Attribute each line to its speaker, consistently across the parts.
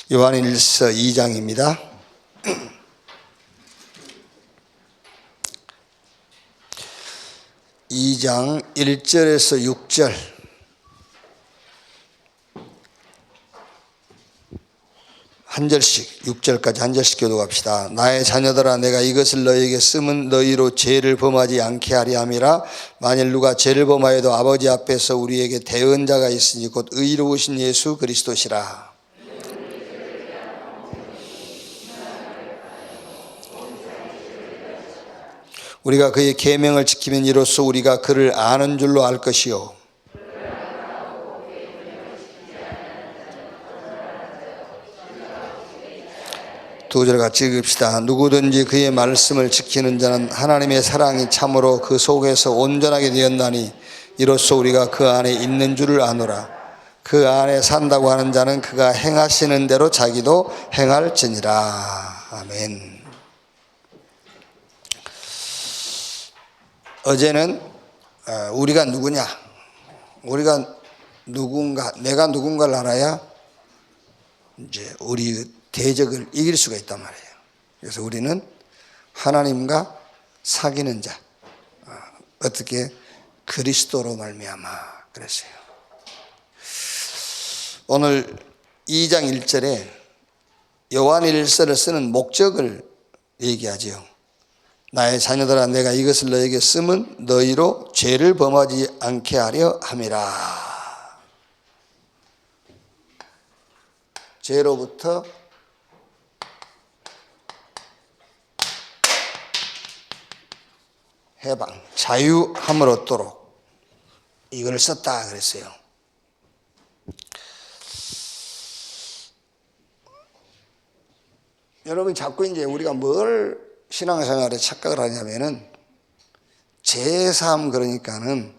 Speaker 1: 요한일서 2장입니다. 2장 1절에서 6절, 한 절씩 6절까지 한 절씩 교독합시다. 나의 자녀들아, 내가 이것을 너희에게 쓰면 너희로 죄를 범하지 않게 하려 함이라. 만일 누가 죄를 범하여도 아버지 앞에서 우리에게 대언자가 있으니 곧 의로우신 예수 그리스도시라. 우리가 그의 계명을 지키면 이로써 우리가 그를 아는 줄로 알 것이요, 두 절 같이 읽읍시다. 누구든지 그의 말씀을 지키는 자는 하나님의 사랑이 참으로 그 속에서 온전하게 되었나니 이로써 우리가 그 안에 있는 줄을 아노라. 그 안에 산다고 하는 자는 그가 행하시는 대로 자기도 행할지니라. 아멘. 어제는 우리가 누구냐, 우리가 누군가, 내가 누군가를 알아야 이제 우리 대적을 이길 수가 있단 말이에요. 그래서 우리는 하나님과 사귀는 자, 어떻게 그리스도로 말미암아 그랬어요. 오늘 2장 1절에 요한일서를 쓰는 목적을 얘기하지요. 나의 자녀들아, 내가 이것을 너에게 쓰면 너희로 죄를 범하지 않게 하려 함이라. 죄로부터 해방, 자유함을 얻도록 이걸 썼다 그랬어요. 여러분, 자꾸 이제 우리가 뭘 신앙생활에 착각을 하냐면은 제3, 그러니까는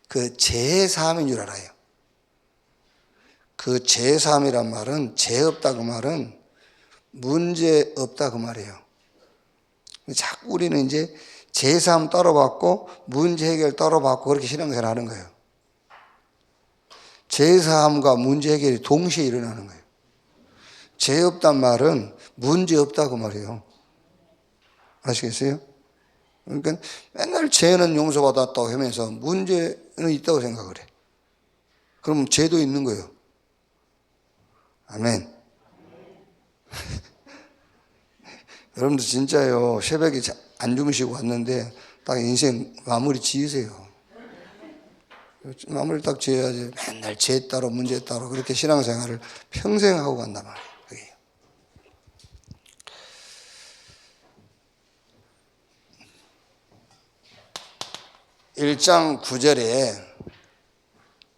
Speaker 1: 그 제3인 줄 알아요. 그 제3이란 말은 죄 없다 그 말은 문제 없다 그 말이에요. 자꾸 우리는 이제 제3 따로 받고 문제 해결 따로 받고 그렇게 신앙생활 하는 거예요. 제3과 문제 해결이 동시에 일어나는 거예요. 죄 없단 말은 문제 없다 그 말이에요. 아시겠어요? 그러니까 맨날 죄는 용서받았다고 하면서 문제는 있다고 생각을 해. 그럼 죄도 있는 거예요. 아멘. 여러분들 진짜요, 새벽에 안 주무시고 왔는데 딱 인생 마무리 지으세요. 마무리 딱 지어야지. 맨날 죄 따로 문제 따로 그렇게 신앙생활을 평생 하고 간단 말이에요. 1장 9절에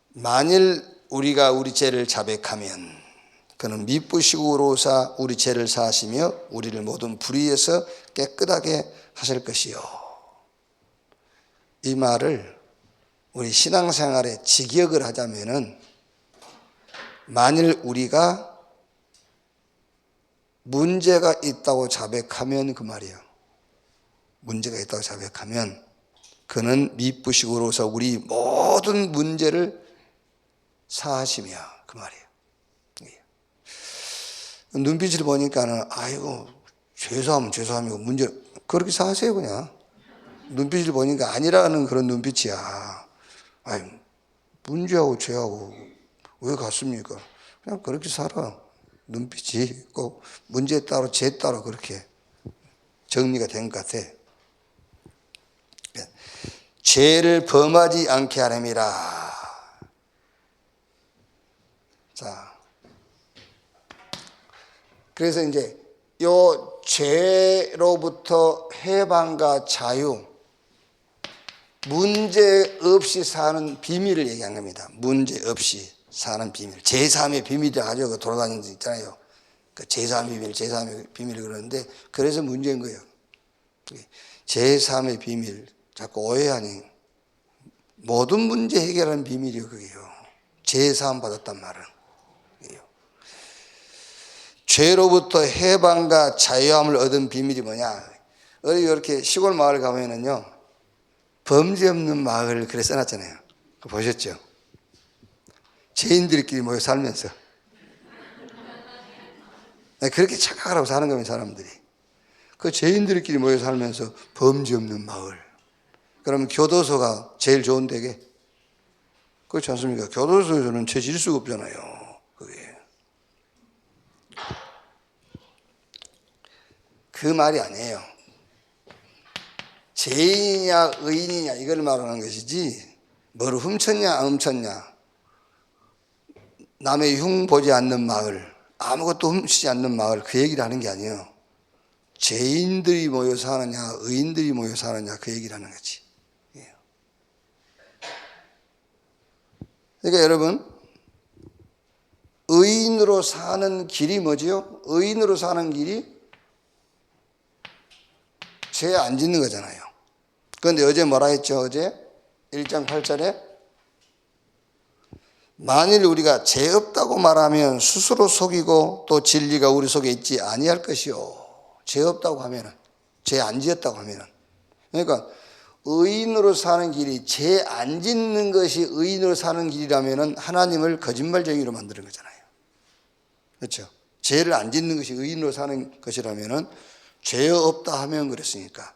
Speaker 1: 만일 우리가 우리 죄를 자백하면 그는 미쁘시고로사 우리 죄를 사하시며 우리를 모든 불의에서 깨끗하게 하실 것이요. 이 말을 우리 신앙생활에 직역을 하자면은, 만일 우리가 문제가 있다고 자백하면 그 말이에요. 문제가 있다고 자백하면 그는 미쁘시고로서 우리 모든 문제를 사하시며 그 말이에요. 눈빛을 보니까는 아이고 죄사하면 죄사함이고 문제 그렇게 사세요. 그냥 눈빛을 보니까 아니라는 그런 눈빛이야. 아이, 문제하고 죄하고 왜 같습니까? 그냥 그렇게 살아. 눈빛이 꼭 문제 따로 죄 따로 그렇게 정리가 된 것 같아. 죄를 범하지 않게 하렵니다. 자, 그래서 이제 요 죄로부터 해방과 자유, 문제 없이 사는 비밀을 얘기한 겁니다. 문제 없이 사는 비밀. 제3의 비밀이 아주 돌아다니는 데 있잖아요. 그 제3의 비밀, 제3의 비밀을 그러는데, 그래서 문제인 거예요. 제3의 비밀. 자꾸 오해하니 모든 문제 해결하는 비밀이요, 그게요. 제3 받았단 말은. 죄로부터 해방과 자유함을 얻은 비밀이 뭐냐? 어디 이렇게 시골 마을 가면은요, 범죄 없는 마을 그래 써놨잖아요. 그거 보셨죠? 죄인들끼리 모여 살면서 그렇게 착각하라고 사는 겁니다, 사람들이. 그 죄인들끼리 모여 살면서 범죄 없는 마을. 그러면 교도소가 제일 좋은 데게? 그렇지 않습니까? 교도소에서는 죄 질 수가 없잖아요. 그게. 그 말이 아니에요. 죄인이냐 의인이냐 이걸 말하는 것이지 뭘 훔쳤냐 안 훔쳤냐, 남의 흉 보지 않는 마을, 아무것도 훔치지 않는 마을, 그 얘기를 하는 게 아니에요. 죄인들이 모여 사느냐 의인들이 모여 사느냐 그 얘기를 하는 거지. 그러니까 여러분, 의인으로 사는 길이 뭐지요? 의인으로 사는 길이 죄 안 짓는 거잖아요. 그런데 어제 뭐라 했죠? 어제 1장 8절에 만일 우리가 죄 없다고 말하면 스스로 속이고 또 진리가 우리 속에 있지 아니할 것이요. 죄 없다고 하면은, 죄 안 지었다고 하면은. 그러니까 의인으로 사는 길이, 죄 안 짓는 것이 의인으로 사는 길이라면은 하나님을 거짓말쟁이로 만드는 거잖아요. 그렇죠? 죄를 안 짓는 것이 의인으로 사는 것이라면은 죄 없다 하면 그랬으니까.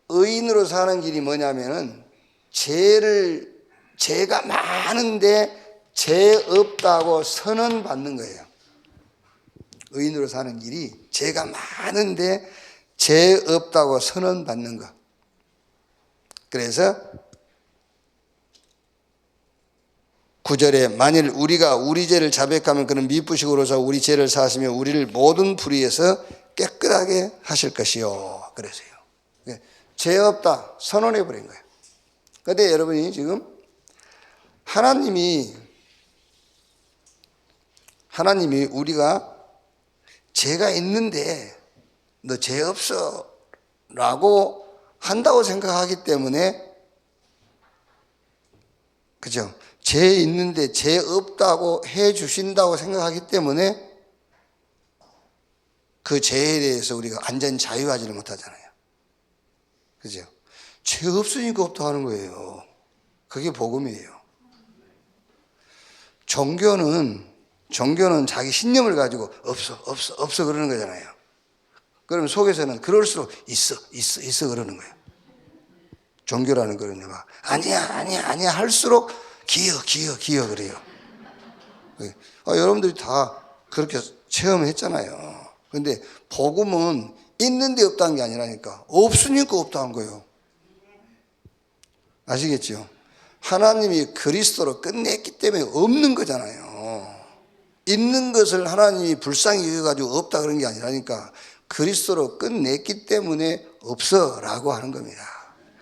Speaker 1: 의인으로 사는 길이 뭐냐면은 죄가 많은데 죄 없다고 선언받는 거예요. 의인으로 사는 길이 죄가 많은데 죄 없다고 선언받는 것. 그래서 9절에 만일 우리가 우리 죄를 자백하면 그는 미쁘시고로서 우리 죄를 사하시며 우리를 모든 불의에서 깨끗하게 하실 것이요. 그래서요. 죄 없다 선언해 버린 거예요. 그런데 여러분이 지금 하나님이 우리가 죄가 있는데 너 죄 없어 라고 한다고 생각하기 때문에, 그죠? 죄 있는데 죄 없다고 해 주신다고 생각하기 때문에 그 죄에 대해서 우리가 완전히 자유하지를 못하잖아요. 그죠? 죄 없으니까 없다 하는 거예요. 그게 복음이에요. 종교는 자기 신념을 가지고 없어 그러는 거잖아요. 그러면 속에서는 그럴수록 있어 그러는 거예요. 종교라는 거는 막 아니야 할수록 기어 그래요. 여러분들이 다 그렇게 체험했잖아요. 그런데 복음은 있는데 없다는 게 아니라니까. 없으니까 없다는 거예요. 아시겠죠? 하나님이 그리스도로 끝냈기 때문에 없는 거잖아요. 있는 것을 하나님이 불쌍히 여겨가지고 없다 그런 게 아니라니까. 그리스도로 끝냈기 때문에 없어라고 하는 겁니다.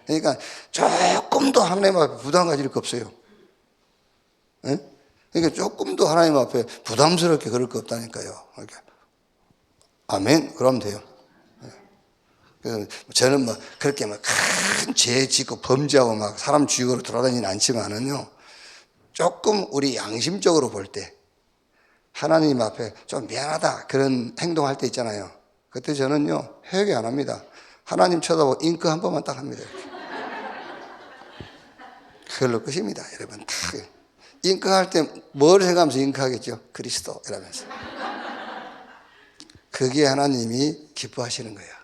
Speaker 1: 그러니까 조금도 하나님 앞에 부담 가질 거 없어요. 네? 그러니까 조금도 하나님 앞에 부담스럽게 그럴 거 없다니까요. 그러니까 아멘 그러면 돼요. 그래서 저는 뭐 그렇게 막 큰 죄 짓고 범죄하고 막 사람 죽이고 돌아다니진 않지만은요, 조금 우리 양심적으로 볼 때 하나님 앞에 좀 미안하다 그런 행동할 때 있잖아요. 그때 저는요 회개 안 합니다. 하나님 쳐다보고 잉크 한 번만 딱 합니다. 이렇게. 그걸로 끝입니다. 여러분 다 잉크 할 때 뭘 생각하면서 잉크 하겠죠? 그리스도 이러면서. 그게 하나님이 기뻐하시는 거예요.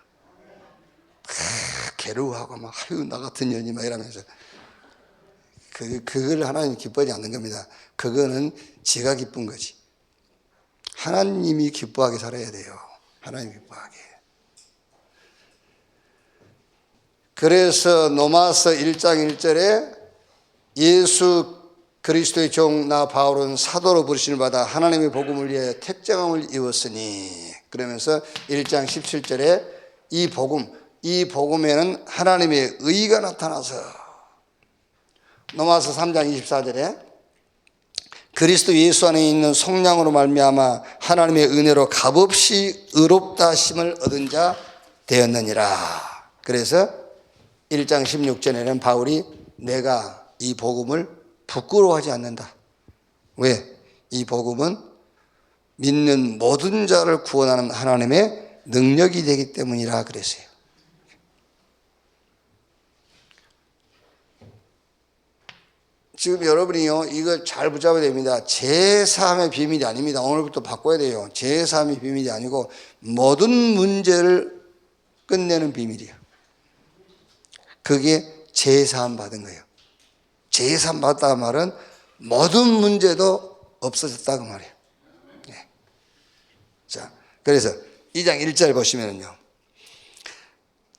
Speaker 1: 괴로워하고 막 아유 나 같은 년이 막 이러면서 그걸 하나님 기뻐하지 않는 겁니다. 그거는 지가 기쁜 거지. 하나님이 기뻐하게 살아야 돼요. 하나님 기뻐하게. 그래서 로마서 1장 1절에 예수 그리스도의 종 나 바울은 사도로 부르심을 받아 하나님의 복음을 위해 택정함을 입었으니, 그러면서 1장 17절에 이 복음에는 하나님의 의가 나타나서, 로마서 3장 24절에 그리스도 예수 안에 있는 속량으로 말미암아 하나님의 은혜로 값없이 의롭다 하심을 얻은 자 되었느니라. 그래서 1장 16절에는 바울이 내가 이 복음을 부끄러워하지 않는다. 왜? 이 복음은 믿는 모든 자를 구원하는 하나님의 능력이 되기 때문이라 그랬어요. 지금 여러분이요, 이걸 잘 붙잡아야 됩니다. 제3의 비밀이 아닙니다. 오늘부터 바꿔야 돼요. 제3의 비밀이 아니고 모든 문제를 끝내는 비밀이에요. 그게 제3 받은 거예요. 제3 받았다 말은 모든 문제도 없어졌다 그 말이에요. 네. 자, 그래서 2장 1절 보시면요,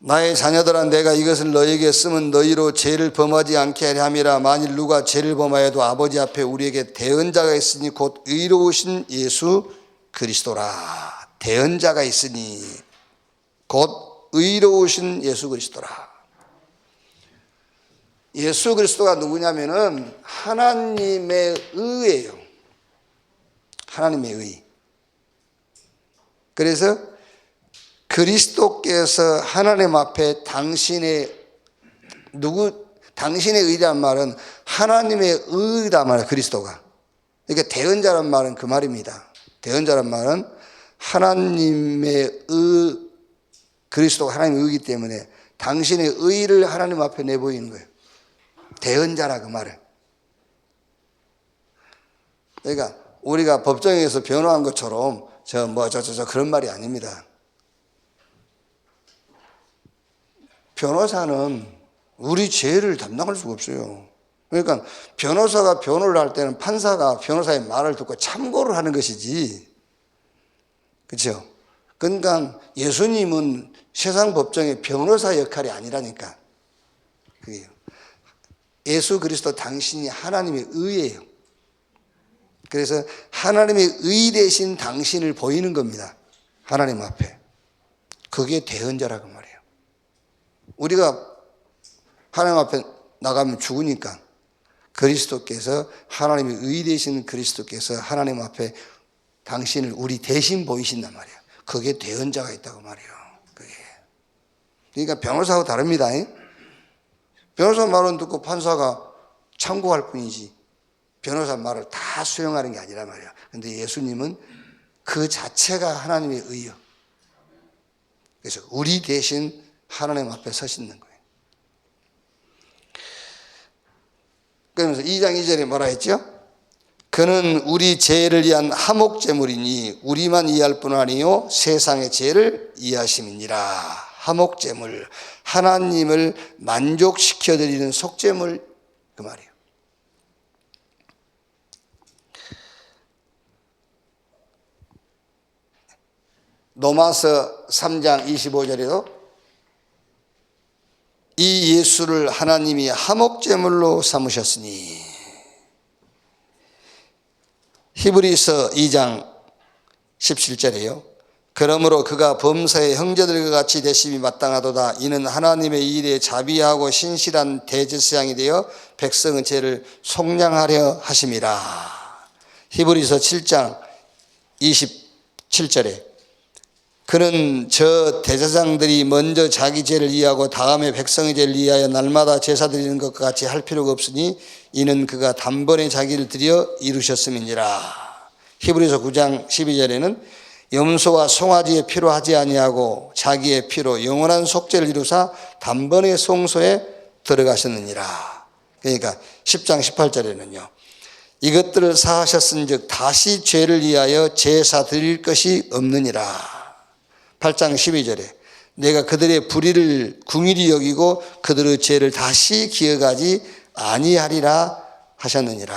Speaker 1: 나의 자녀들아, 내가 이것을 너희에게 쓰면 너희로 죄를 범하지 않게 하려 함이라. 만일 누가 죄를 범하여도 아버지 앞에 우리에게 대언자가 있으니 곧 의로우신 예수 그리스도라. 대언자가 있으니 곧 의로우신 예수 그리스도라. 예수 그리스도가 누구냐면은 하나님의 의예요. 하나님의 의. 그래서 그리스도께서 하나님 앞에 당신의 의란 말은 하나님의 의란 말이에요. 그리스도가. 그러니까 대언자란 말은 그 말입니다. 대언자란 말은 하나님의 의, 그리스도가 하나님의 의이기 때문에 당신의 의를 하나님 앞에 내보이는 거예요. 대언자라 그 말을. 그러니까 우리가 법정에서 변호한 것처럼 그런 말이 아닙니다. 변호사는 우리 죄를 담당할 수가 없어요. 그러니까 변호사가 변호를 할 때는 판사가 변호사의 말을 듣고 참고를 하는 것이지. 그렇죠? 그러니까 예수님은 세상 법정의 변호사 역할이 아니라니까. 그게요. 예수 그리스도 당신이 하나님의 의예요. 그래서 하나님의 의 대신 당신을 보이는 겁니다. 하나님 앞에. 그게 대언자라고 말이에요. 우리가 하나님 앞에 나가면 죽으니까 그리스도께서, 하나님의 의 되신 그리스도께서 하나님 앞에 당신을 우리 대신 보이신단 말이에요. 그게 대언자가 있다고 말이에요. 그게. 그러니까 변호사하고 다릅니다. 변호사 말은 듣고 판사가 참고할 뿐이지 변호사 말을 다 수용하는 게 아니란 말이에요. 그런데 예수님은 그 자체가 하나님의 의요. 그래서 우리 대신 하나님 앞에 서시는 거예요. 그러면서 2장 2절에 뭐라 했죠? 그는 우리 죄를 위한 화목제물이니 우리만 이해할 뿐 아니요 세상의 죄를 이해하심이니라. 화목제물, 하나님을 만족시켜드리는 속제물, 그 말이에요. 로마서 3장 25절에도 이 예수를 하나님이 화목제물로 삼으셨으니, 히브리서 2장 17절에요. 그러므로 그가 범사의 형제들과 같이 되심이 마땅하도다. 이는 하나님의 일에 자비하고 신실한 대제사장이 되어 백성의 죄를 속량하려 하심이라. 히브리서 7장 27절에 그는 저 대제사장들이 먼저 자기 죄를 이해하고 다음에 백성의 죄를 이해하여 날마다 제사 드리는 것과 같이 할 필요가 없으니 이는 그가 단번에 자기를 드려 이루셨음이니라. 히브리서 9장 12절에는 염소와 송아지의 피로 하지 아니하고 자기의 피로 영원한 속죄를 이루사 단번에 성소에 들어가셨느니라. 그러니까 10장 18절에는요. 이것들을 사하셨은즉 다시 죄를 위하여 제사 드릴 것이 없느니라. 8장 12절에 내가 그들의 불의를 궁일이 여기고 그들의 죄를 다시 기억하지 아니하리라 하셨느니라.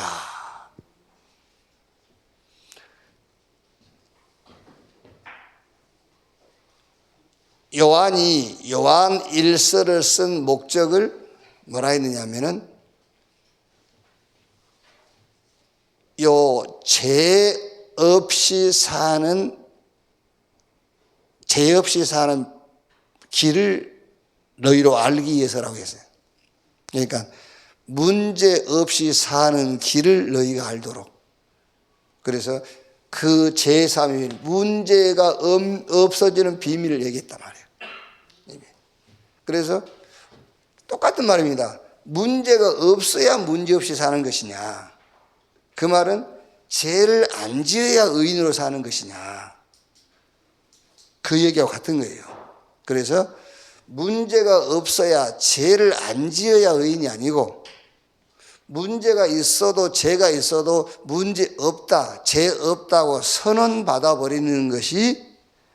Speaker 1: 요한이 요한 1서를 쓴 목적을 뭐라 했느냐 하면은 죄 없이 사는 길을 너희로 알기 위해서라고 했어요. 그러니까 문제 없이 사는 길을 너희가 알도록. 그래서 그 제3의 문제가 없어지는 비밀을 얘기했단 말이에요. 그래서 똑같은 말입니다. 문제가 없어야 문제없이 사는 것이냐, 그 말은 죄를 안 지어야 의인으로 사는 것이냐, 그 얘기하고 같은 거예요. 그래서 문제가 없어야, 죄를 안 지어야 의인이 아니고 문제가 있어도 죄가 있어도 문제 없다, 죄 없다고 선언받아 버리는 것이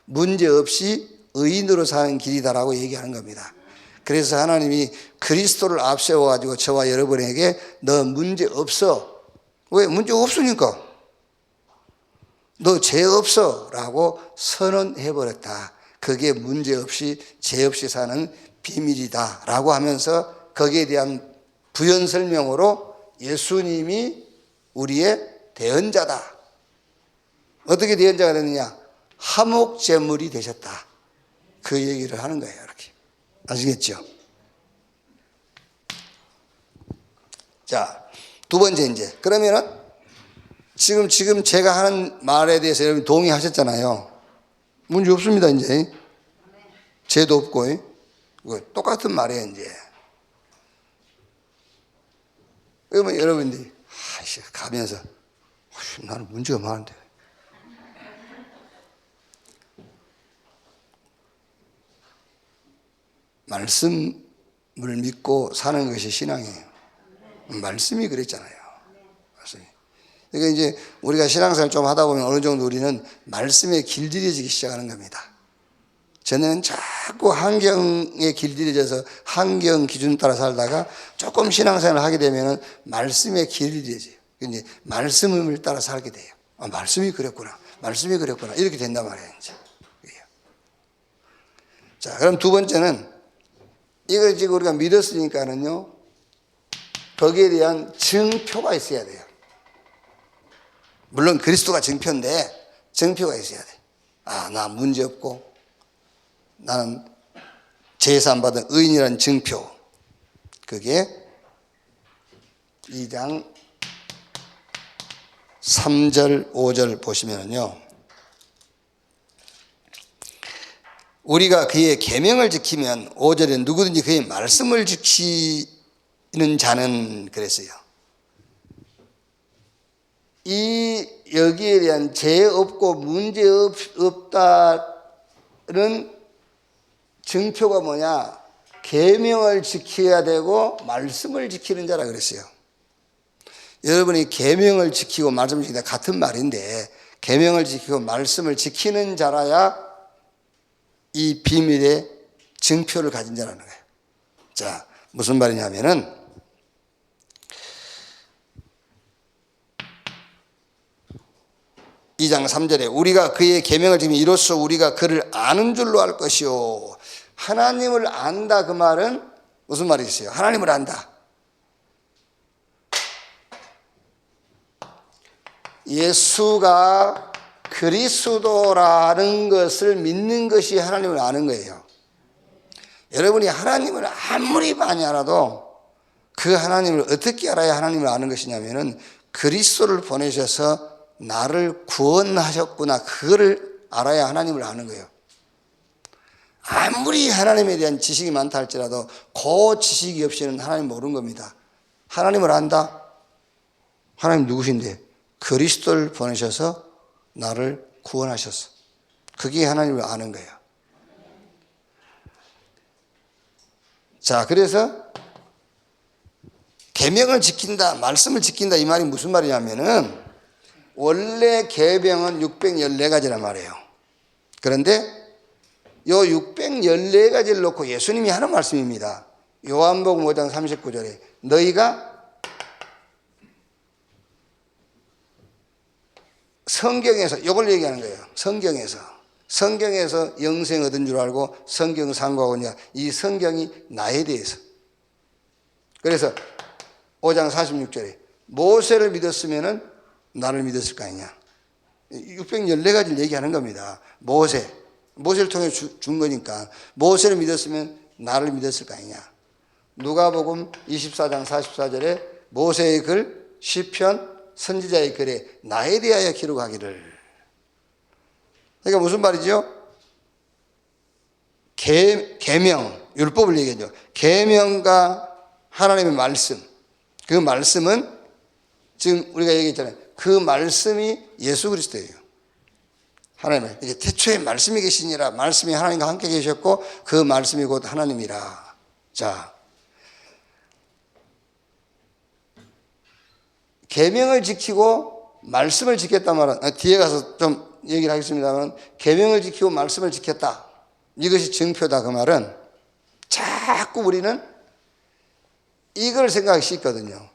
Speaker 1: 문제 없이 의인으로 사는 길이다라고 얘기하는 겁니다. 그래서 하나님이 그리스도를 앞세워 가지고 저와 여러분에게 너 문제 없어. 왜? 문제 없으니까. 너 죄 없어 라고 선언해 버렸다. 그게 문제 없이 죄 없이 사는 비밀이다 라고 하면서 거기에 대한 부연 설명으로 예수님이 우리의 대언자다. 어떻게 대언자가 됐느냐? 화목제물이 되셨다. 그 얘기를 하는 거예요. 이렇게. 아시겠죠? 자, 두 번째 이제 그러면은 지금 제가 하는 말에 대해서 여러분 동의하셨잖아요. 문제 없습니다. 이제 죄도 없고 똑같은 말이에요. 이제 그러면 여러분들이 가면서 나는 문제가 많은데 말씀을 믿고 사는 것이 신앙이에요. 말씀이 그랬잖아요. 그러니까 이제 우리가 신앙생활 좀 하다 보면 어느 정도 우리는 말씀에 길들여지기 시작하는 겁니다. 전에는 자꾸 환경에 길들여져서 환경 기준 따라 살다가 조금 신앙생활을 하게 되면 말씀에 길들여져요. 이제 말씀을 따라 살게 돼요. 아, 말씀이 그랬구나. 말씀이 그랬구나. 이렇게 된단 말이에요. 이제. 자, 그럼 두 번째는 이걸 지금 우리가 믿었으니까는요, 거기에 대한 증표가 있어야 돼요. 물론 그리스도가 증표인데 증표가 있어야 돼. 아, 나 문제 없고 나는 제사함 받은 의인이라는 증표. 그게 2장 3절 5절 보시면요, 우리가 그의 계명을 지키면 5절에 누구든지 그의 말씀을 지키는 자는 그랬어요. 이 여기에 대한 죄 없고 문제 없다는 증표가 뭐냐? 계명을 지켜야 되고 말씀을 지키는 자라 그랬어요. 여러분이 계명을 지키고 말씀을 지키다 같은 말인데 계명을 지키고 말씀을 지키는 자라야 이 비밀의 증표를 가진 자라는 거예요. 자, 무슨 말이냐면은 2장 3절에 우리가 그의 계명을 지키면 이로써 우리가 그를 아는 줄로 알 것이요. 하나님을 안다, 그 말은 무슨 말이 있어요? 하나님을 안다. 예수가 그리스도라는 것을 믿는 것이 하나님을 아는 거예요. 여러분이 하나님을 아무리 많이 알아도 그 하나님을 어떻게 알아야 하나님을 아는 것이냐면은 그리스도를 보내셔서 나를 구원하셨구나, 그거를 알아야 하나님을 아는 거예요. 아무리 하나님에 대한 지식이 많다 할지라도 그 지식이 없이는 하나님 모르는 겁니다. 하나님을 안다? 하나님 누구신데? 그리스도를 보내셔서 나를 구원하셨어. 그게 하나님을 아는 거예요. 자, 그래서 계명을 지킨다, 말씀을 지킨다, 이 말이 무슨 말이냐면은 원래 계명은 614가지란 말이에요. 그런데 요 614가지를 놓고 예수님이 하는 말씀입니다. 요한복음 5장 39절에 너희가 성경에서 이걸 얘기하는 거예요. 성경에서 영생 얻은 줄 알고 성경 상고하고냐, 이 성경이 나에 대해서. 그래서 5장 46절에 모세를 믿었으면은 나를 믿었을 거 아니냐. 614가지를 얘기하는 겁니다. 모세를 통해 준 거니까 모세를 믿었으면 나를 믿었을 거 아니냐. 누가복음 24장 44절에 모세의 글, 시편, 선지자의 글에 나에 대하여 기록하기를. 그러니까 무슨 말이죠? 계명, 율법을 얘기하죠. 계명과 하나님의 말씀, 그 말씀은 지금 우리가 얘기했잖아요. 그 말씀이 예수 그리스도예요. 하나님의 이제 태초에 말씀이 계시니라. 말씀이 하나님과 함께 계셨고 그 말씀이 곧 하나님이라. 자, 계명을 지키고 말씀을 지켰단 말은 뒤에 가서 좀 얘기를 하겠습니다만 계명을 지키고 말씀을 지켰다. 이것이 증표다 그 말은 자꾸 우리는 이걸 생각하기 쉽거든요.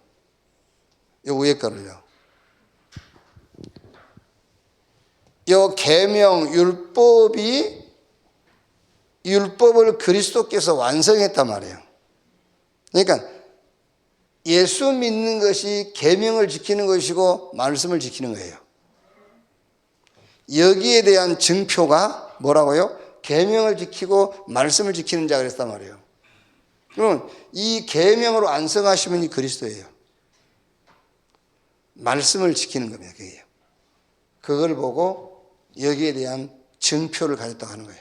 Speaker 1: 요 위에 거를요. 요 계명 율법을 그리스도께서 완성했단 말이에요. 그러니까 예수 믿는 것이 계명을 지키는 것이고 말씀을 지키는 거예요. 여기에 대한 증표가 뭐라고요? 계명을 지키고 말씀을 지키는 자 그랬단 말이에요. 그러면 이 계명으로 완성하신 분이 그리스도예요. 말씀을 지키는 겁니다. 그게요. 그걸 보고 여기에 대한 증표를 가졌다고 하는 거예요.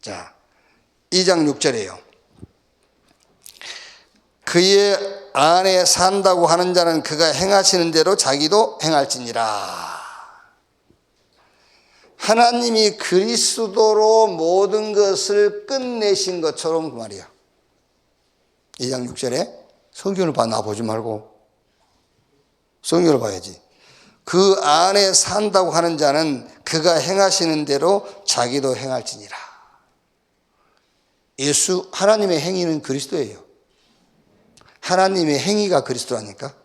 Speaker 1: 자, 2장 6절이에요. 그의 안에 산다고 하는 자는 그가 행하시는 대로 자기도 행할지니라. 하나님이 그리스도로 모든 것을 끝내신 것처럼 그 말이에요. 2장 6절에 성경을 봐, 나 보지 말고 성경을 봐야지. 그 안에 산다고 하는 자는 그가 행하시는 대로 자기도 행할지니라. 하나님의 행위는 그리스도예요. 하나님의 행위가 그리스도라니까.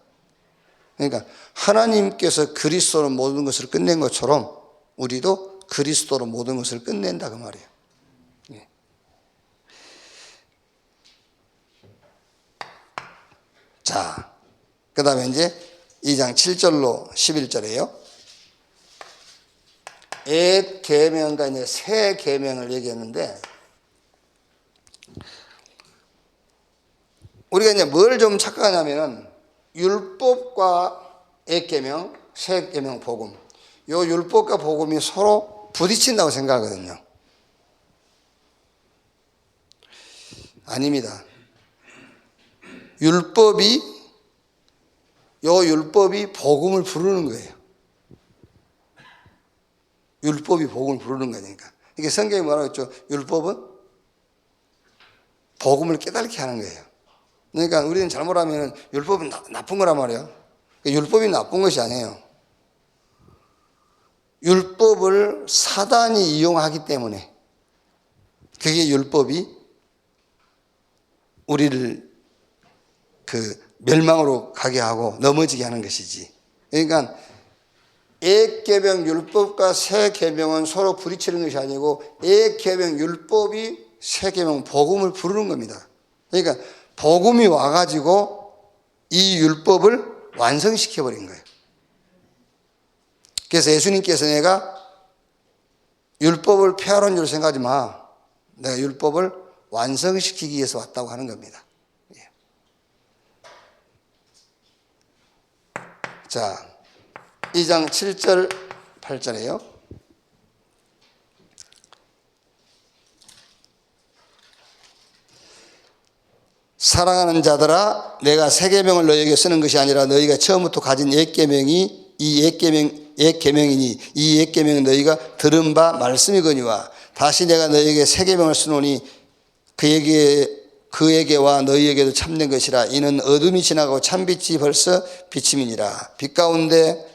Speaker 1: 그러니까 하나님께서 그리스도로 모든 것을 끝낸 것처럼 우리도 그리스도로 모든 것을 끝낸다 그 말이에요. 자, 그 다음에 이제 2장 7절로 11절이에요. 옛 계명과 이제 새 계명을 얘기했는데 우리가 이제 뭘 좀 착각하냐면은 율법과 옛 계명, 새 계명, 복음. 요 율법과 복음이 서로 부딪힌다고 생각하거든요. 아닙니다. 율법이 복음을 부르는 거예요. 율법이 복음을 부르는 거니까. 이게 성경이 뭐라고 했죠? 율법은 복음을 깨닫게 하는 거예요. 그러니까 우리는 잘못하면 율법은 나쁜 거란 말이에요. 율법이 나쁜 것이 아니에요. 율법을 사단이 이용하기 때문에 그게 율법이 우리를 멸망으로 가게 하고 넘어지게 하는 것이지. 그러니까 옛 계명 율법과 새 계명은 서로 부딪히는 것이 아니고 옛 계명 율법이 새 계명 복음을 부르는 겁니다. 그러니까 복음이 와가지고 이 율법을 완성시켜 버린 거예요. 그래서 예수님께서 내가 율법을 폐하는 줄 생각하지 마. 내가 율법을 완성시키기 위해서 왔다고 하는 겁니다. 자, 2장 7절 8절이에요. 사랑하는 자들아, 내가 새 계명을 너희에게 쓰는 것이 아니라 너희가 처음부터 가진 옛 계명이 옛 계명이니 이 옛 계명은 너희가 들은 바 말씀이거니와 다시 내가 너희에게 새 계명을 쓰노니 그에게와 너희에게도 참된 것이라. 이는 어둠이 지나가고 참빛이 벌써 비침이니라. 빛 가운데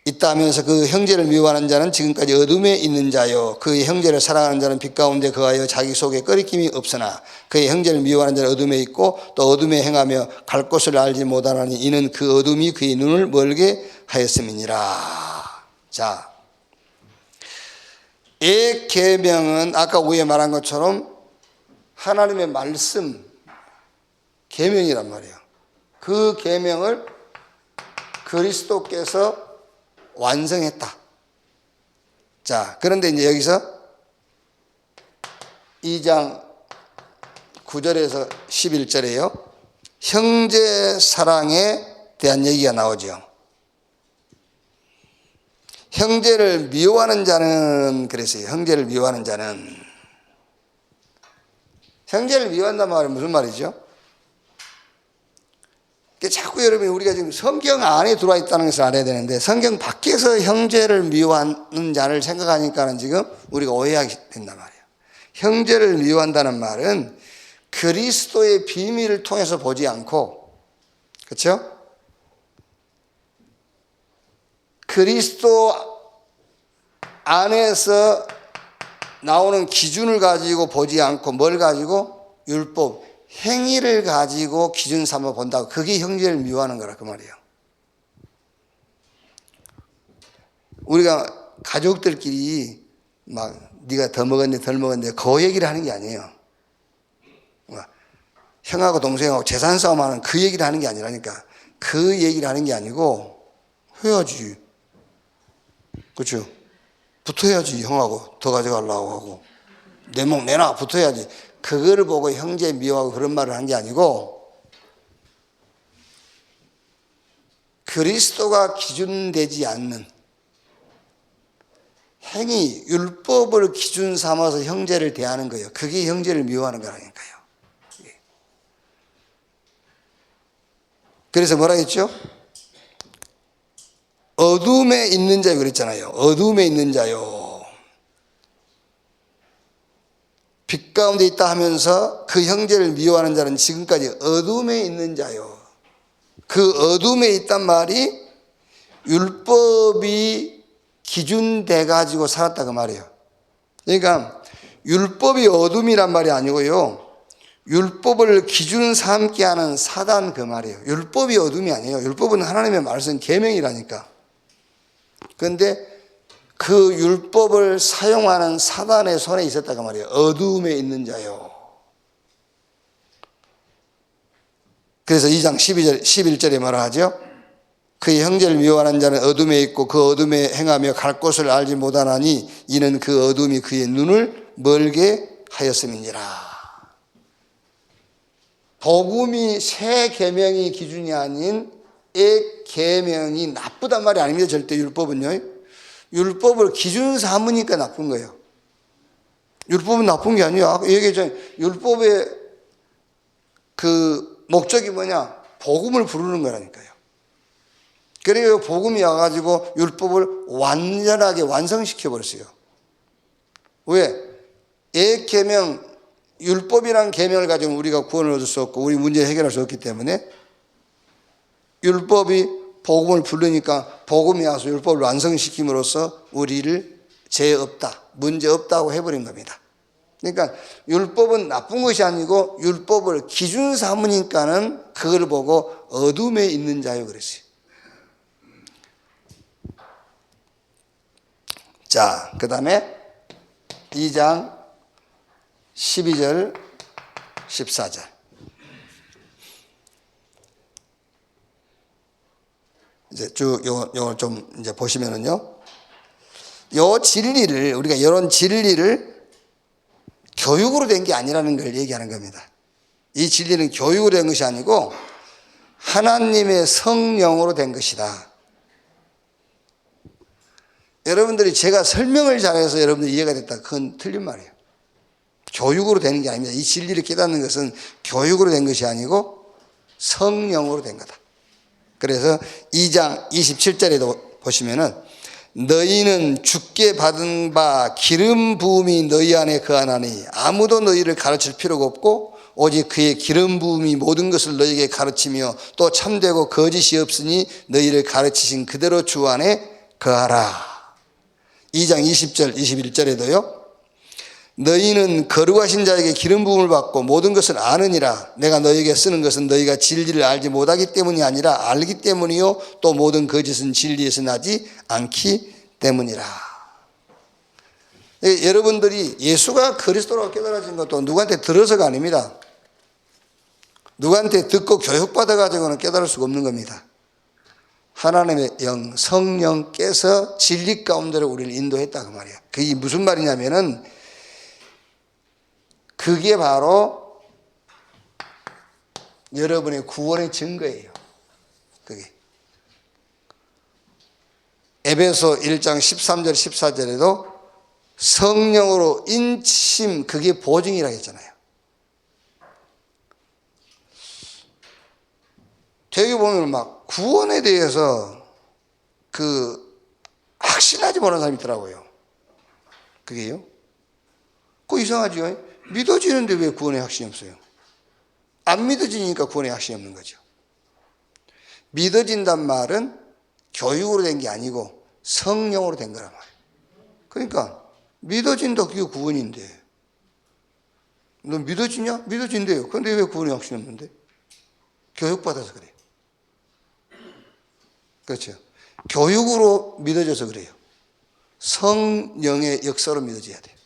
Speaker 1: 있다 하면서 그 형제를 미워하는 자는 지금까지 어둠에 있는 자요, 그의 형제를 사랑하는 자는 빛 가운데 거하여 자기 속에 꺼리낌이 없으나 그의 형제를 미워하는 자는 어둠에 있고 또 어둠에 행하며 갈 곳을 알지 못하나니 이는 그 어둠이 그의 눈을 멀게 하였음이니라. 자, 옛 계명은 아까 위에 말한 것처럼 하나님의 말씀 계명이란 말이에요. 그 계명을 그리스도께서 완성했다. 자, 그런데 이제 여기서 2장 9절에서 11절에요. 형제 사랑에 대한 얘기가 나오죠. 형제를 미워하는 자는 그랬어요. 형제를 미워하는 자는. 형제를 미워한단 말은 무슨 말이죠? 자꾸 여러분이 우리가 지금 성경 안에 들어와 있다는 것을 알아야 되는데 성경 밖에서 형제를 미워하는 자를 생각하니까는 지금 우리가 오해하게 된단 말이에요. 형제를 미워한다는 말은 그리스도의 비밀을 통해서 보지 않고 그렇죠? 그리스도 안에서 나오는 기준을 가지고 보지 않고 뭘 가지고? 율법, 행위를 가지고 기준 삼아 본다고. 그게 형제를 미워하는 거라 그 말이에요. 우리가 가족들끼리 막 네가 더 먹었네 덜 먹었네 그 얘기를 하는 게 아니에요. 형하고 동생하고 재산 싸움하는 그 얘기를 하는 게 아니라니까. 그 얘기를 하는 게 아니고 해야지. 그렇죠? 붙어야지. 형하고 더 가져가려고 하고 내 목 내놔 붙어야지. 그거를 보고 형제 미워하고 그런 말을 한 게 아니고 그리스도가 기준되지 않는 행위, 율법을 기준 삼아서 형제를 대하는 거예요. 그게 형제를 미워하는 거라니까요. 그래서 뭐라 했죠? 어둠에 있는 자요 그랬잖아요. 어둠에 있는 자요. 빛 가운데 있다 하면서 그 형제를 미워하는 자는 지금까지 어둠에 있는 자요. 그 어둠에 있단 말이 율법이 기준돼 가지고 살았다 그 말이에요. 그러니까 율법이 어둠이란 말이 아니고요. 율법을 기준 삼게 하는 사단 그 말이에요. 율법이 어둠이 아니에요. 율법은 하나님의 말씀 계명이라니까. 그런데 그 율법을 사용하는 사단의 손에 있었다 그 말이에요. 어둠에 있는 자요. 그래서 2장 11절에 뭐라 하죠? 그의 형제를 미워하는 자는 어둠에 있고 그 어둠에 행하며 갈 곳을 알지 못하나니 이는 그 어둠이 그의 눈을 멀게 하였음이니라. 복음이 새 계명이 기준이 아닌 의 계명이 나쁘단 말이 아닙니다. 절대 율법은요. 율법을 기준 삼으니까 나쁜 거예요. 율법은 나쁜 게 아니에요. 아까 얘기했잖아요. 율법의 그 목적이 뭐냐? 복음을 부르는 거라니까요. 그래요. 복음이 와가지고 율법을 완전하게 완성시켜 버렸어요. 왜? 의 계명, 율법이란 계명을 가지고 우리가 구원을 얻을 수 없고 우리 문제를 해결할 수 없기 때문에 율법이 복음을 부르니까 복음이 와서 율법을 완성시킴으로써 우리를 죄 없다, 문제 없다고 해버린 겁니다. 그러니까 율법은 나쁜 것이 아니고 율법을 기준 삼으니까는 그걸 보고 어둠에 있는 자요 그랬어요. 자, 그 다음에 2장 12절 14절 이제 쭉 요걸 좀 이제 보시면은요, 요 진리를 우리가 이런 진리를 교육으로 된 게 아니라는 걸 얘기하는 겁니다. 이 진리는 교육으로 된 것이 아니고 하나님의 성령으로 된 것이다. 여러분들이 제가 설명을 잘해서 여러분들이 이해가 됐다. 그건 틀린 말이에요. 교육으로 되는 게 아닙니다. 이 진리를 깨닫는 것은 교육으로 된 것이 아니고 성령으로 된 거다. 그래서 2장 27절에도 보시면은 너희는 주께 받은 바 기름 부음이 너희 안에 거하나니 아무도 너희를 가르칠 필요가 없고 오직 그의 기름 부음이 모든 것을 너희에게 가르치며 또 참되고 거짓이 없으니 너희를 가르치신 그대로 주 안에 거하라. 2장 20절 21절에도요. 너희는 거룩하신 자에게 기름 부음을 받고 모든 것을 아느니라. 내가 너희에게 쓰는 것은 너희가 진리를 알지 못하기 때문이 아니라 알기 때문이요 또 모든 거짓은 진리에서 나지 않기 때문이라. 여러분들이 예수가 그리스도라고 깨달아진 것도 누구한테 들어서가 아닙니다. 누구한테 듣고 교육받아 가지고는 깨달을 수가 없는 겁니다. 하나님의 영 성령께서 진리 가운데로 우리를 인도했다 그 말이에요. 그게 무슨 말이냐면은 그게 바로 여러분의 구원의 증거예요. 그게 에베소 1장 13절 14절에도 성령으로 인침 그게 보증이라고 했잖아요. 되게 보면 막 구원에 대해서 그 확신하지 못하는 사람이 있더라고요. 그게요? 그거 이상하죠? 믿어지는데 왜 구원의 확신이 없어요? 안 믿어지니까 구원의 확신이 없는 거죠. 믿어진단 말은 교육으로 된 게 아니고 성령으로 된 거란 말이에요. 그러니까 믿어진다, 그게 구원인데. 너 믿어지냐? 믿어진대요. 그런데 왜 구원의 확신이 없는데? 교육받아서 그래요. 그렇죠. 교육으로 믿어져서 그래요. 성령의 역사로 믿어져야 돼요.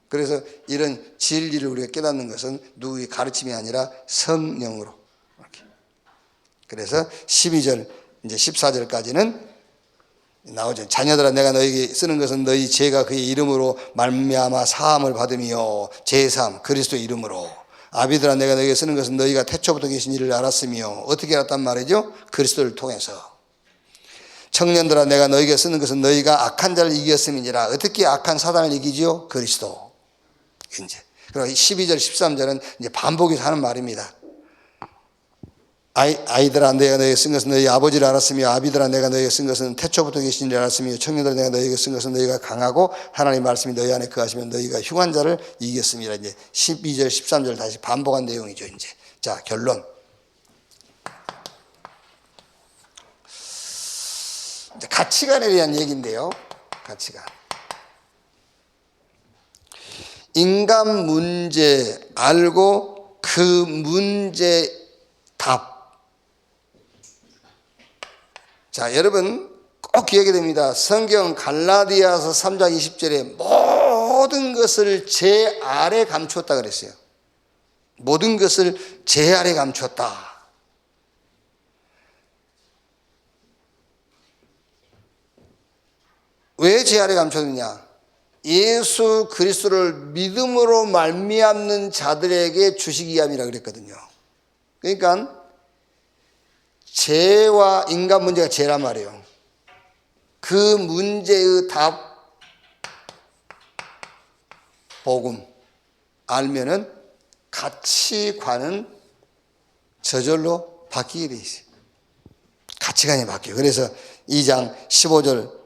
Speaker 1: 그래서 이런 진리를 우리가 깨닫는 것은 누구의 가르침이 아니라 성령으로. 이렇게. 그래서 12절, 이제 14절까지는 나오죠. 자녀들아, 내가 너에게 쓰는 것은 너희 죄가 그의 이름으로 말미암아 사함을 받으며 제사함 그리스도 이름으로. 아비들아, 내가 너에게 쓰는 것은 너희가 태초부터 계신 이를 알았으며. 어떻게 알았단 말이죠? 그리스도를 통해서. 청년들아, 내가 너에게 쓰는 것은 너희가 악한 자를 이겼음이니라. 어떻게 악한 사단을 이기지요? 그리스도. 이제 그리고 12절 13절은 이제 반복해서 하는 말입니다. 아이들아, 내가 너에게 쓴 것은 너희 아버지를 알았으며 아비들아, 내가 너에게 쓴 것은 태초부터 계신 이를 알았으며 청년들아, 내가 너에게 쓴 것은 너희가 강하고 하나님의 말씀이 너희 안에 거하시면 너희가 흉한 자를 이겼습니다. 이제 12절 13절 다시 반복한 내용이죠. 이제 자, 결론. 이제 가치관에 대한 얘기인데요. 가치관. 인간 문제 알고 그 문제 답. 자, 여러분 꼭 기억해야 됩니다. 성경 갈라디아서 3장 20절에 모든 것을 제 아래 감추었다 그랬어요. 모든 것을 제 아래 감추었다. 왜 제 아래 감췄느냐? 예수 그리스도를 믿음으로 말미암는 자들에게 주시기 함이라 그랬거든요. 그러니까 죄와 인간 문제가 죄란 말이에요. 그 문제의 답, 복음 알면은 가치관은 저절로 바뀌게 돼 있어요. 가치관이 바뀌어요. 그래서 2장 15절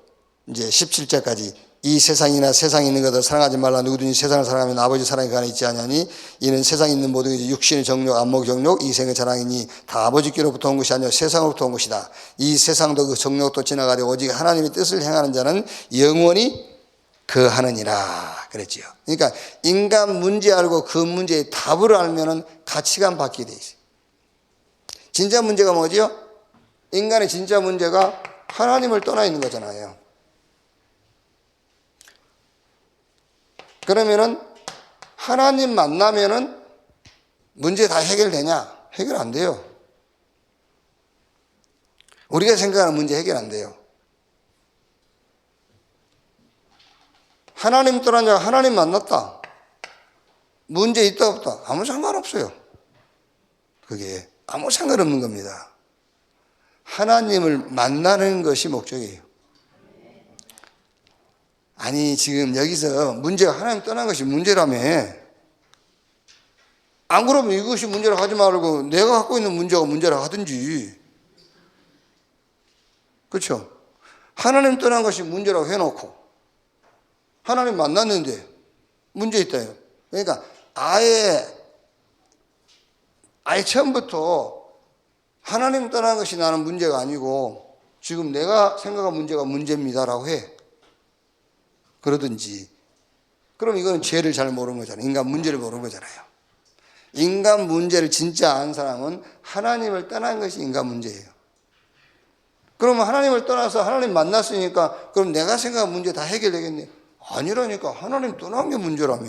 Speaker 1: 이제 17절까지 이 세상이나 세상에 있는 것을 사랑하지 말라. 누구든지 세상을 사랑하면 아버지 사랑이 그 안에 있지 아니하니 이는 세상에 있는 모든 것이 육신의 정욕, 안목의 정욕, 이생의 자랑이니 다 아버지께로부터 온 것이 아니라 세상으로부터 온 것이다. 이 세상도 그 정욕도 지나가려 오직 하나님의 뜻을 행하는 자는 영원히 거하느니라 그랬지요. 그러니까 인간 문제 알고 그 문제의 답을 알면은 가치관 바뀌게 돼 있어요. 진짜 문제가 뭐지요? 인간의 진짜 문제가 하나님을 떠나 있는 거잖아요. 그러면은 하나님 만나면은 문제 다 해결되냐? 해결 안 돼요. 우리가 생각하는 문제 해결 안 돼요. 하나님 떠난 자가 하나님 만났다. 문제 있다 없다. 아무 상관없어요. 그게 아무 상관없는 겁니다. 하나님을 만나는 것이 목적이에요. 아니 지금 여기서 문제가 하나님 떠난 것이 문제라며. 안 그러면 이것이 문제라 하지 말고 내가 갖고 있는 문제가 문제라 하든지. 그렇죠? 하나님 떠난 것이 문제라고 해놓고 하나님 만났는데 문제 있다요. 그러니까 아예 처음부터 하나님 떠난 것이 나는 문제가 아니고 지금 내가 생각한 문제가 문제입니다라고 해. 그러든지. 그럼 이거는 죄를 잘 모르는 거잖아요. 인간 문제를 모르는 거잖아요. 인간 문제를 진짜 아는 사람은 하나님을 떠난 것이 인간 문제예요. 그러면 하나님을 떠나서 하나님 만났으니까 그럼 내가 생각한 문제 다 해결되겠네. 아니라니까. 하나님 떠난 게 문제라며.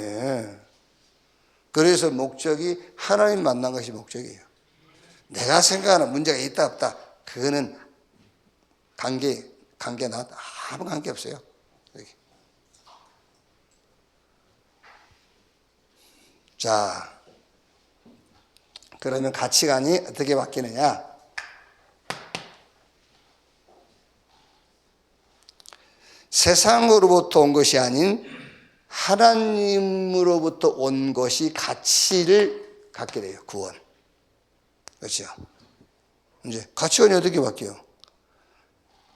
Speaker 1: 그래서 목적이 하나님 만난 것이 목적이에요. 내가 생각하는 문제가 있다 없다 그거는 관계나 아무 관계 없어요. 자, 그러면 가치관이 어떻게 바뀌느냐? 세상으로부터 온 것이 아닌 하나님으로부터 온 것이 가치를 갖게 돼요. 구원. 그렇죠? 이제 가치관이 어떻게 바뀌어요?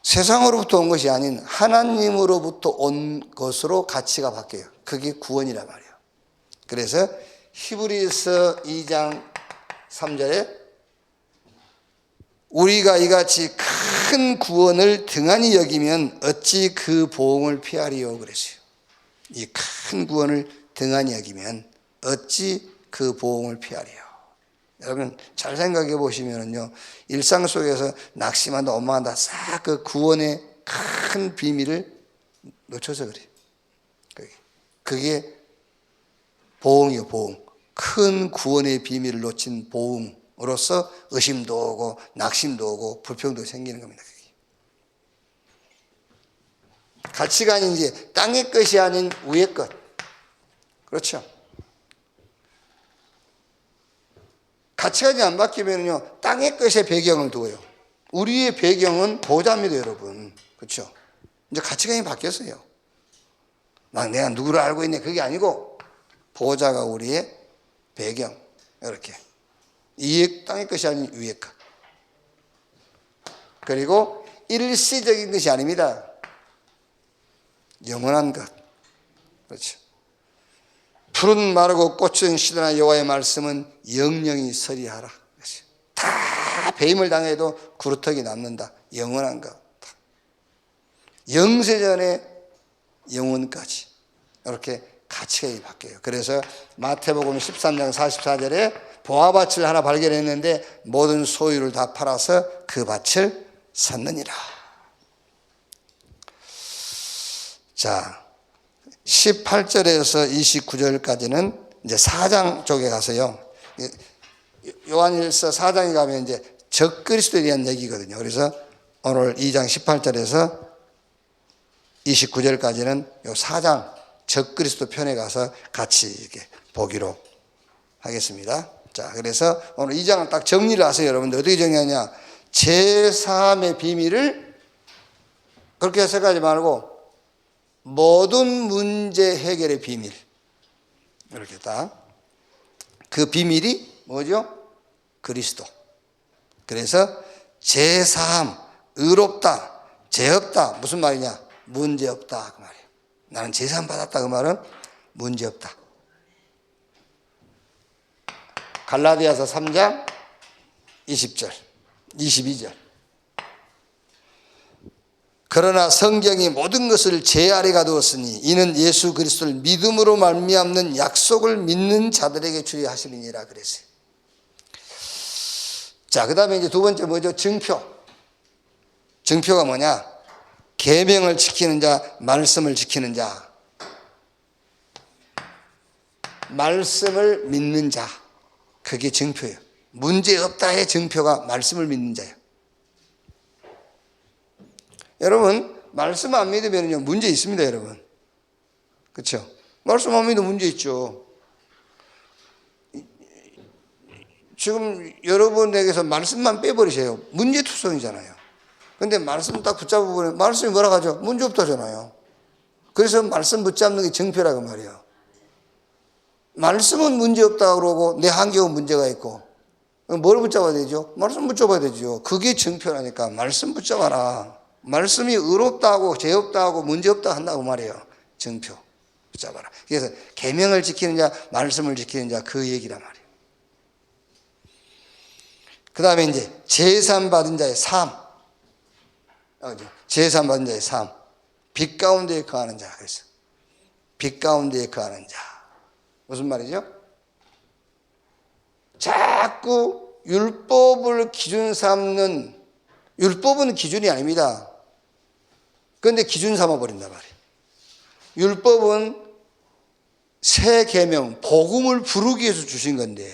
Speaker 1: 세상으로부터 온 것이 아닌 하나님으로부터 온 것으로 가치가 바뀌어요. 그게 구원이란 말이에요. 그래서 히브리서 2장 3절에 우리가 이같이 큰 구원을 등한히 여기면 어찌 그 보응을 피하리요 그랬어요. 이 큰 구원을 등한히 여기면 어찌 그 보응을 피하리요. 여러분 잘 생각해 보시면요, 일상 속에서 낙심한다, 원망한다, 싹 그 구원의 큰 비밀을 놓쳐서 그래요. 그게 보응이요, 보응. 큰 구원의 비밀을 놓친 보응으로서 의심도 오고 낙심도 오고 불평도 생기는 겁니다. 가치관이 이제 땅의 것이 아닌 위의 것. 그렇죠. 가치관이 안 바뀌면요, 땅의 것에 배경을 두어요. 우리의 배경은 보좌입니다, 여러분. 그렇죠. 이제 가치관이 바뀌었어요. 막 내가 누구를 알고 있네, 그게 아니고 보좌가 우리의 배경. 이렇게 이 땅의 것이 아닌 위의 것. 그리고 일시적인 것이 아닙니다. 영원한 것. 그렇죠. 푸른 마르고 꽃은 시드나 여호와의 말씀은 영영이 서리하라. 다 배임을 당해도 구루터기 남는다. 영원한 것. 영세전의 영원까지. 이렇게 가치가 바뀌어요. 그래서 마태복음 13장 44절에 보화밭을 하나 발견했는데 모든 소유를 다 팔아서 그 밭을 샀느니라. 자, 18절에서 29절까지는 이제 4장 쪽에 가서요. 요한일서 4장에 가면 이제 적그리스도에 대한 얘기거든요. 그래서 오늘 2장 18절에서 29절까지는 요 4장 적그리스도 편에 가서 같이 이렇게 보기로 하겠습니다. 자, 그래서 오늘 2장을 딱 정리를 하세요. 여러분들 어떻게 정리하냐? 제3의 비밀을 그렇게 해석하지 말고 모든 문제 해결의 비밀, 이렇게 딱. 그 비밀이 뭐죠? 그리스도. 그래서 제3, 의롭다, 죄 없다. 무슨 말이냐? 문제 없다 그 말이에요. 나는 제3 받았다 그 말은 문제 없다. 갈라디아서 3장 20절 22절. 그러나 성경이 모든 것을 제 아래 가두었으니 이는 예수 그리스도를 믿음으로 말미암는 약속을 믿는 자들에게 주의 하시리니라 그랬어요. 자, 그 다음에 이제 두 번째 뭐죠? 증표. 증표가 뭐냐? 계명을 지키는 자, 말씀을 지키는 자, 말씀을 믿는 자. 그게 증표예요. 문제 없다의 증표가 말씀을 믿는 자예요. 여러분, 말씀 안 믿으면요, 문제 있습니다, 여러분. 그렇죠? 말씀 안 믿으면 문제 있죠. 지금 여러분에게서 말씀만 빼버리세요. 문제투성이잖아요. 근데 말씀 딱 붙잡아보면 말씀이 뭐라고 하죠? 문제 없다잖아요. 그래서 말씀 붙잡는 게 증표라고 말이에요. 말씀은 문제 없다고 그러고 내 환경은 문제가 있고, 뭘 붙잡아야 되죠? 말씀 붙잡아야 되죠. 그게 증표라니까. 말씀 붙잡아라. 말씀이 의롭다고 죄 없다고 문제 없다고 한다고 말이에요. 증표 붙잡아라. 그래서 계명을 지키는 자, 말씀을 지키는 자, 그 얘기란 말이에요. 그 다음에 이제 제산 받은 자의 삶. 제산 받은 자의 삶. 빛 가운데에 거하는 자. 그래서 빛 가운데에 거하는 자. 무슨 말이죠? 자꾸 율법을 기준 삼는, 율법은 기준이 아닙니다. 그런데 기준 삼아버린단 말이에요. 율법은 새 계명, 복음을 부르기 위해서 주신 건데,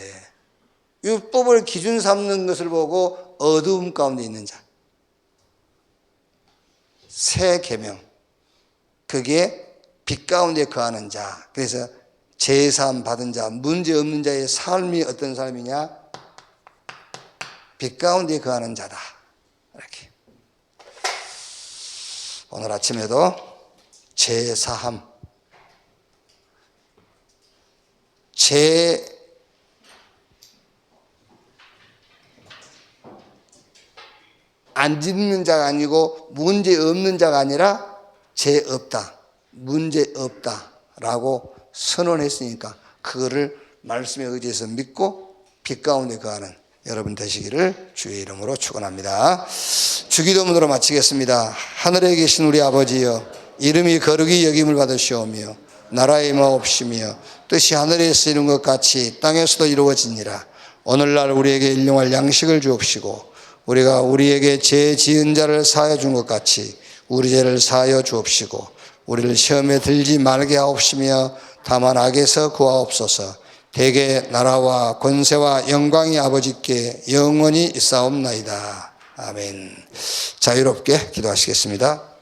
Speaker 1: 율법을 기준 삼는 것을 보고 어두움 가운데 있는 자, 새 계명, 그게 빛 가운데 거하는 자. 그래서 제삼 받은 자, 문제 없는 자의 삶이 어떤 삶이냐? 빛 가운데 거하는 자다. 이렇게. 오늘 아침에도 제사함, 안 짓는 자가 아니고 문제 없는 자가 아니라 죄 없다, 문제 없다라고 선언했으니까 그거를 말씀에 의지해서 믿고 빛 가운데 거하는 여러분 되시기를 주의 이름으로 축원합니다. 주기도문으로 마치겠습니다. 하늘에 계신 우리 아버지여, 이름이 거룩히 여김을 받으시오며 나라의 마옵시며 뜻이 하늘에서 이룬 것 같이 땅에서도 이루어지니라. 오늘날 우리에게 일용할 양식을 주옵시고 우리가 우리에게 죄 지은 자를 사하여 준 것 같이 우리 죄를 사하여 주옵시고 우리를 시험에 들지 말게 하옵시며 다만 악에서 구하옵소서. 대개 나라와 권세와 영광이 아버지께 영원히 있사옵나이다. 아멘. 자유롭게 기도하시겠습니다.